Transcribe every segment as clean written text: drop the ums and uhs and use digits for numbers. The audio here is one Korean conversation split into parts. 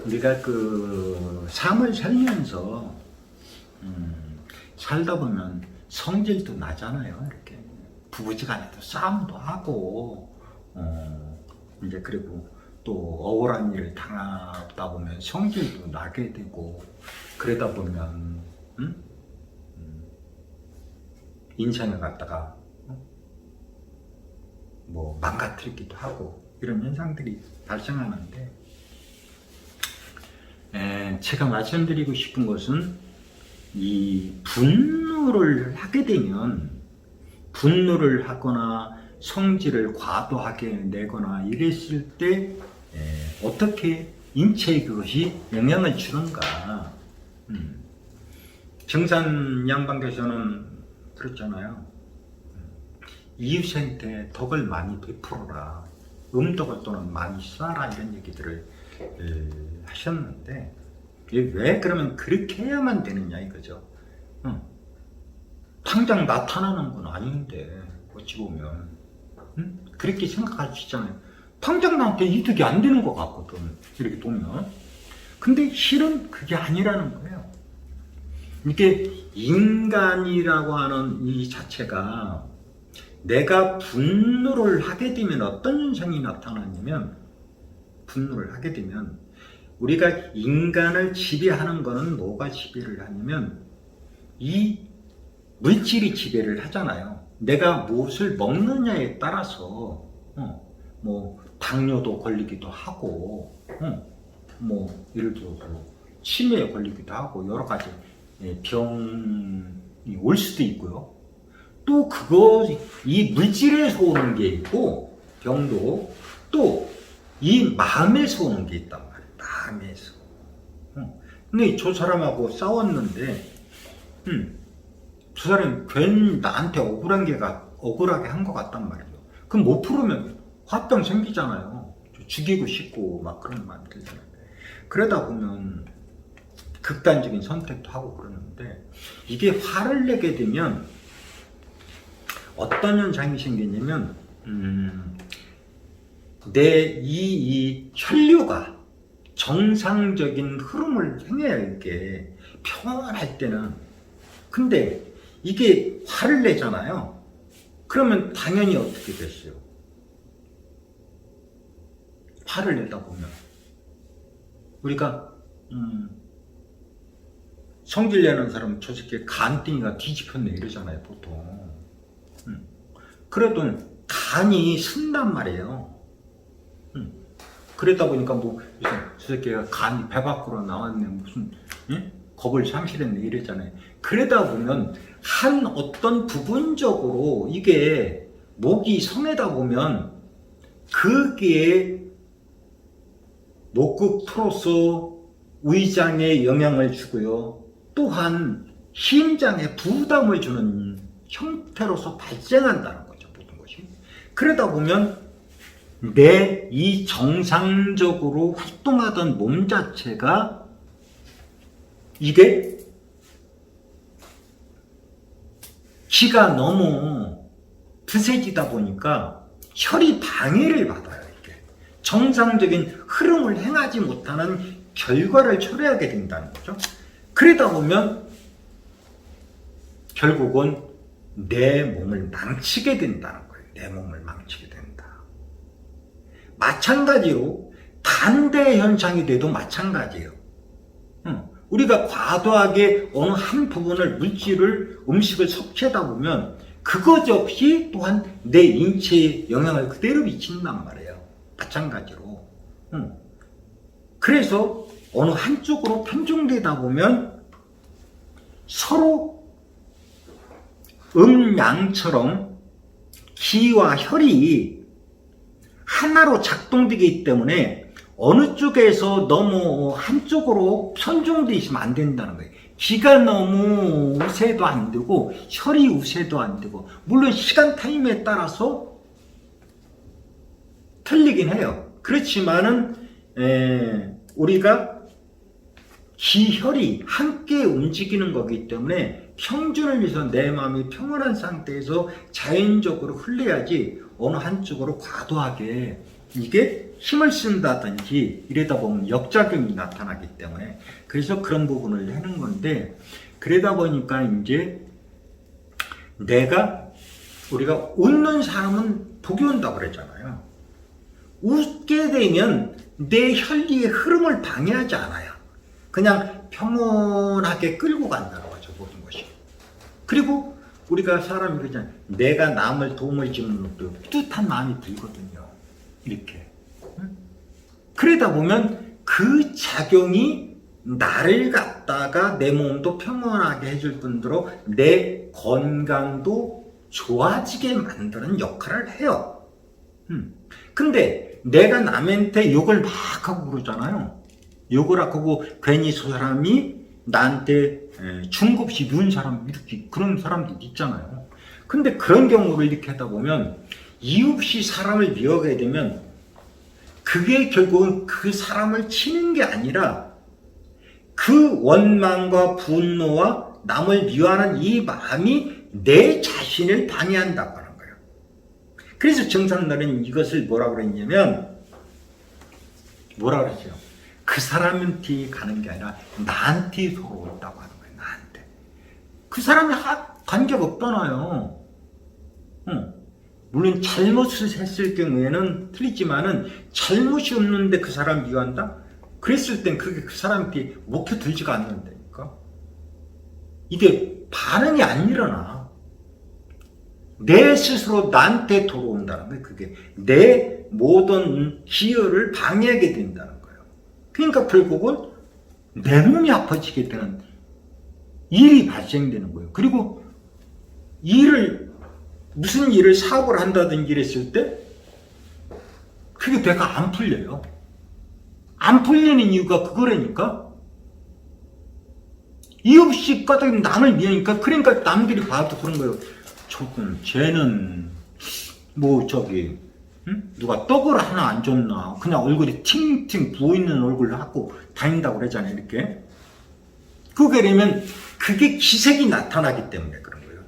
우리가 그 삶을 살면서 살다 보면 성질도 나잖아요. 이렇게 부부지간에도 싸움도 하고 이제 그리고 또 억울한 일을 당하다 보면 성질도 나게 되고 그러다 보면 인생을 갖다가 뭐 망가뜨리기도 하고 이런 현상들이 발생하는데 제가 말씀드리고 싶은 것은 이 분노를 하게 되면 분노를 하거나 성질을 과도하게 내거나 이랬을 때 어떻게 인체에 그것이 영향을 주는가. 정산 양반께서는 그랬잖아요. 이웃한테 덕을 많이 베풀어라. 음덕을 또는 많이 쏴라 이런 얘기들을 하셨는데 왜 그러면 그렇게 해야만 되느냐 이거죠. 당장 나타나는 건 아닌데 어찌 보면 그렇게 생각할 수 있잖아요. 당장 나한테 이득이 안 되는 것 같거든 이렇게 보면. 근데 실은 그게 아니라는 거예요. 이게 인간이라고 하는 이 자체가 내가 분노를 하게 되면 어떤 현상이 나타나냐면 분노를 하게 되면 우리가 인간을 지배하는 거는 뭐가 지배를 하냐면 이 물질이 지배를 하잖아요. 내가 무엇을 먹느냐에 따라서 뭐 당뇨도 걸리기도 하고 뭐 예를 들어서 치매에 걸리기도 하고 여러 가지 병이 올 수도 있고요. 또 그거 이 물질에서 오는 게 있고 병도 또 이 마음에서 오는 게 있단 말이에요. 마음에서. 근데 저 사람하고 싸웠는데 저 사람이 괜히 나한테 억울하게 한 것 같단 말이에요. 그럼 못 풀으면 화병 생기잖아요. 죽이고 싶고 막 그런 마음이 들잖아요. 그러다 보면 극단적인 선택도 하고 그러는데 이게 화를 내게 되면 어떤 현상이 생기냐면 내 이 혈류가 정상적인 흐름을 행해야 이렇게 평온할 때는. 근데 이게 화를 내잖아요. 그러면 당연히 어떻게 됐어요? 화를 내다 보면 우리가 성질 내는 사람 저 새끼 간땡이가 뒤집혔네 이러잖아요 보통. 그래도 간이 쓴단 말이에요. 그러다 보니까 뭐 저 새끼가 간이 배 밖으로 나왔네 무슨 겁을 상실했네 이랬잖아요. 그러다 보면 한 어떤 부분적으로 이게 목이 성에다 보면 그게 목극 플러스 위장에 영향을 주고요. 또한 심장에 부담을 주는 형태로서 발생한다는 거죠. 모든 것이. 그러다 보면 내 이 정상적으로 활동하던 몸 자체가 이게 기가 너무 드세지다 보니까 혈이 방해를 받아요. 이게 정상적인 흐름을 행하지 못하는 결과를 초래하게 된다는 거죠. 그러다 보면 결국은 내 몸을 망치게 된다는 거예요. 내 몸을 망치게 된다. 마찬가지로 반대 현상이 돼도 마찬가지예요. 우리가 과도하게 어느 한 부분을 물질을 음식을 섭취하다 보면 그것 역시 또한 내 인체에 영향을 그대로 미친단 말이에요. 마찬가지로. 그래서 어느 한쪽으로 편중되다 보면 서로 음양처럼 기와 혈이 하나로 작동되기 때문에 어느 쪽에서 너무 한쪽으로 편중되어 있으면 안 된다는 거예요. 기가 너무 우세도 안 되고 혈이 우세도 안 되고 물론 시간 타임에 따라서 틀리긴 해요. 그렇지만은 우리가 기혈이 함께 움직이는 거기 때문에 평준을 위해서 내 마음이 평온한 상태에서 자연적으로 흘러야지 어느 한쪽으로 과도하게 이게 힘을 쓴다든지 이러다 보면 역작용이 나타나기 때문에 그래서 그런 부분을 하는 건데 그러다 보니까 이제 우리가 웃는 사람은 복이 온다고 그랬잖아요. 웃게 되면 내 혈리의 흐름을 방해하지 않아요. 그냥 평온하게 끌고 간다는 거죠, 모든 것이. 그리고 우리가 사람이 그러잖아요. 내가 남을 도움을 주는 것도 뿌듯한 마음이 들거든요. 이렇게. 그러다 보면 그 작용이 나를 갖다가 내 몸도 평온하게 해줄 뿐더러 내 건강도 좋아지게 만드는 역할을 해요. 근데 내가 남한테 욕을 막 하고 그러잖아요. 욕을 하고 괜히 저 사람이 나한테 중급시 미운 사람 이렇게 그런 사람도 있잖아요. 근데 그런 경우를 이렇게 하다 보면 이유 없이 사람을 미워하게 되면 그게 결국은 그 사람을 치는 게 아니라 그 원망과 분노와 남을 미워하는 이 마음이 내 자신을 방해한다고 하는 거예요. 그래서 정상들은 이것을 뭐라고 그랬냐면 뭐라 그러죠? 그 사람한테 가는 게 아니라 나한테 서로 온다고 하는 거예요. 나한테. 그 사람이 관계가 없잖아요. 물론 잘못을 했을 경우에는 틀리지만은 잘못이 없는데 그 사람 미워한다? 그랬을 땐 그게 그 사람한테 먹혀들지가 않는다니까. 이게 반응이 안 일어나. 내 스스로 나한테 돌아온다는 거예요. 그게 내 모든 기여를 방해하게 된다는 거예요. 그러니까 결국은 내 몸이 아파지게 되는 일이 발생되는 거예요. 그리고 무슨 일을 사고를 한다든지 이랬을 때 그게 내가 안 풀려요. 안 풀리는 이유가 그거라니까. 이유 없이 까닥 남을 미우니까 그러니까 남들이 봐도 그런 거예요. 쟤는 누가 떡을 하나 안 줬나 그냥 얼굴이 팅팅 부어있는 얼굴을 하고 다닌다고 그러잖아요. 이렇게 그게 되면 그게 기색이 나타나기 때문에 그런 거예요.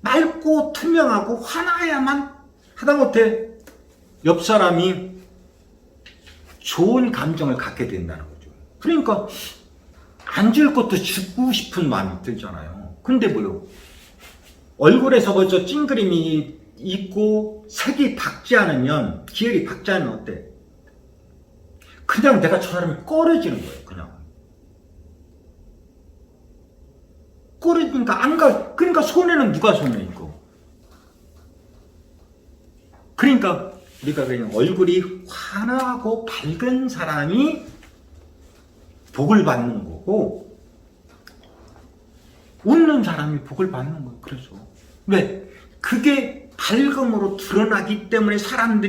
맑고 투명하고 화나야만 하다못해 옆 사람이 좋은 감정을 갖게 된다는 거죠. 그러니까 안 줄 것도 주고 싶은 마음이 들잖아요. 근데 뭐요? 얼굴에서 벌써 찡그림이 있고 색이 밝지 않으면, 기혈이 밝지 않으면 어때? 그냥 내가 저 사람이 꺼려지는 거예요. 그냥 꺼려지니까 안 가. 그러니까 손해는 누가 손해있고. 그러니까 우리가 그냥 얼굴이 환하고 밝은 사람이 복을 받는 거고, 웃는 사람이 복을 받는 거예요. 그래서 왜? 그게 밝음으로 드러나기 때문에 사람은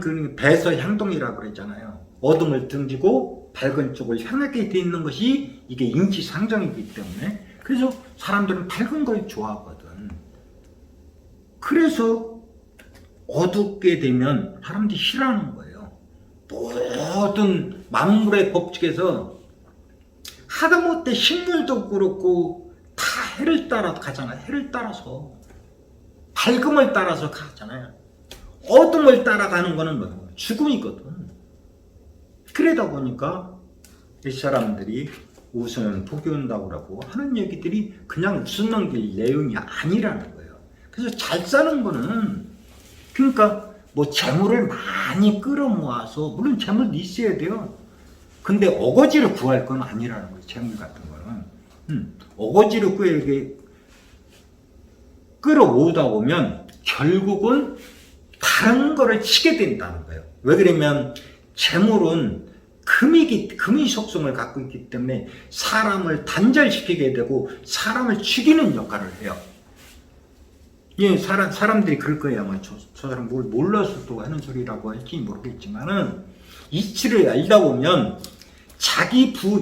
그 배서 향동이라고 그랬잖아요. 어둠을 등지고 밝은 쪽을 향하게 돼 있는 것이 이게 인지상정이기 때문에, 그래서 사람들은 밝은 걸 좋아하거든. 그래서 어둡게 되면 사람들이 싫어하는 거예요. 모든 만물의 법칙에서 하다못해 식물도 그렇고 다 해를 따라 가잖아요. 해를 따라서, 밝음을 따라서 가잖아요. 어둠을 따라가는 거는 뭐예요? 죽음이거든. 그러다 보니까 이 사람들이 웃으면 복이 온다고 하고 하는 얘기들이 그냥 웃는 게 내용이 아니라는 거예요. 그래서 잘 사는 거는, 그러니까 뭐 재물을 많이 끌어모아서, 물론 재물도 있어야 돼요. 근데 어거지로 구할 건 아니라는 거예요. 재물 같은 거는. 어거지로 끌어오다 보면 결국은 다른 거를 치게 된다는 거예요. 왜 그러면 재물은 금이 속성을 갖고 있기 때문에 사람을 단절시키게 되고 사람을 죽이는 역할을 해요. 예, 사람들이 그럴 거예요. 아마 저 사람 뭘 몰라서 또 하는 소리라고 할지 모르겠지만은, 이치를 알다 보면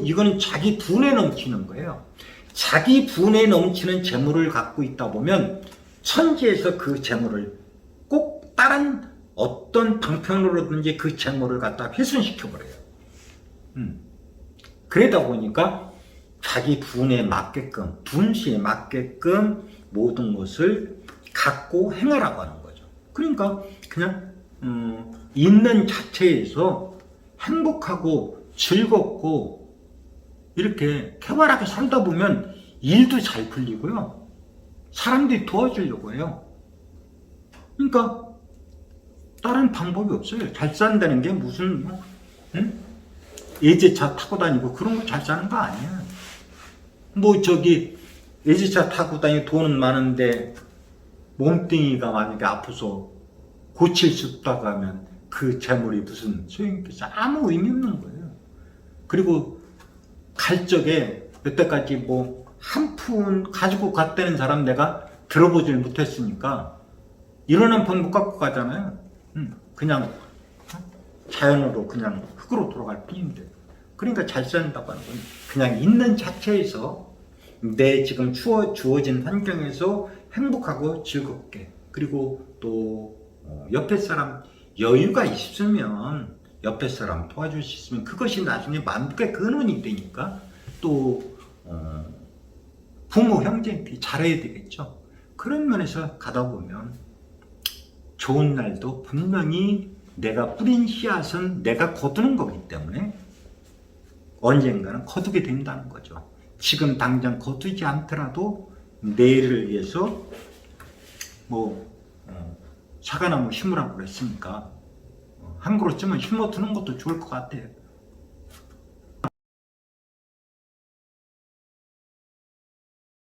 이거는 자기 분에 넘치는 거예요. 자기 분에 넘치는 재물을 갖고 있다 보면 천지에서 그 재물을 꼭 다른 어떤 방편으로든지 그 재물을 갖다 훼손시켜버려요. 그러다 보니까 자기 분에 맞게끔, 분수에 맞게끔 모든 것을 갖고 행하라고 하는 거죠. 그러니까 그냥 있는 자체에서 행복하고 즐겁고 이렇게 쾌활하게 살다 보면 일도 잘 풀리고요. 사람들이 도와주려고 해요. 그러니까 다른 방법이 없어요. 잘 산다는 게 무슨 응? 예제차 타고 다니고 그런 거 잘 사는 거 아니야. 뭐 저기 예제차 타고 다니고 돈은 많은데 몸뚱이가 만약에 아파서 고칠 수 없다고 하면 그 재물이 무슨 소용이 있겠어. 아무 의미 없는 거예요. 그리고 갈 적에 여태까지 뭐 한 푼 가지고 갔다는 사람 내가 들어보질 못했으니까 일어난 돈 못 갖고 가잖아요. 그냥 자연으로 그냥 흙으로 돌아갈 뿐인데. 그러니까 잘 산다고 하는 건 그냥 있는 자체에서 내 지금 주어진 환경에서 행복하고 즐겁게, 그리고 또 옆에 사람 여유가 있으면 옆에 사람 도와줄 수 있으면 그것이 나중에 만족의 근원이 되니까 또 부모 형제한테 잘해야 되겠죠. 그런 면에서 가다 보면 좋은 날도 분명히 내가 뿌린 씨앗은 내가 거두는 거기 때문에 언젠가는 거두게 된다는 거죠. 지금 당장 거두지 않더라도 내일을 위해서 뭐 사과나무 심으라고 그랬으니까 한 그루쯤은 심어두는 것도 좋을 것 같아요.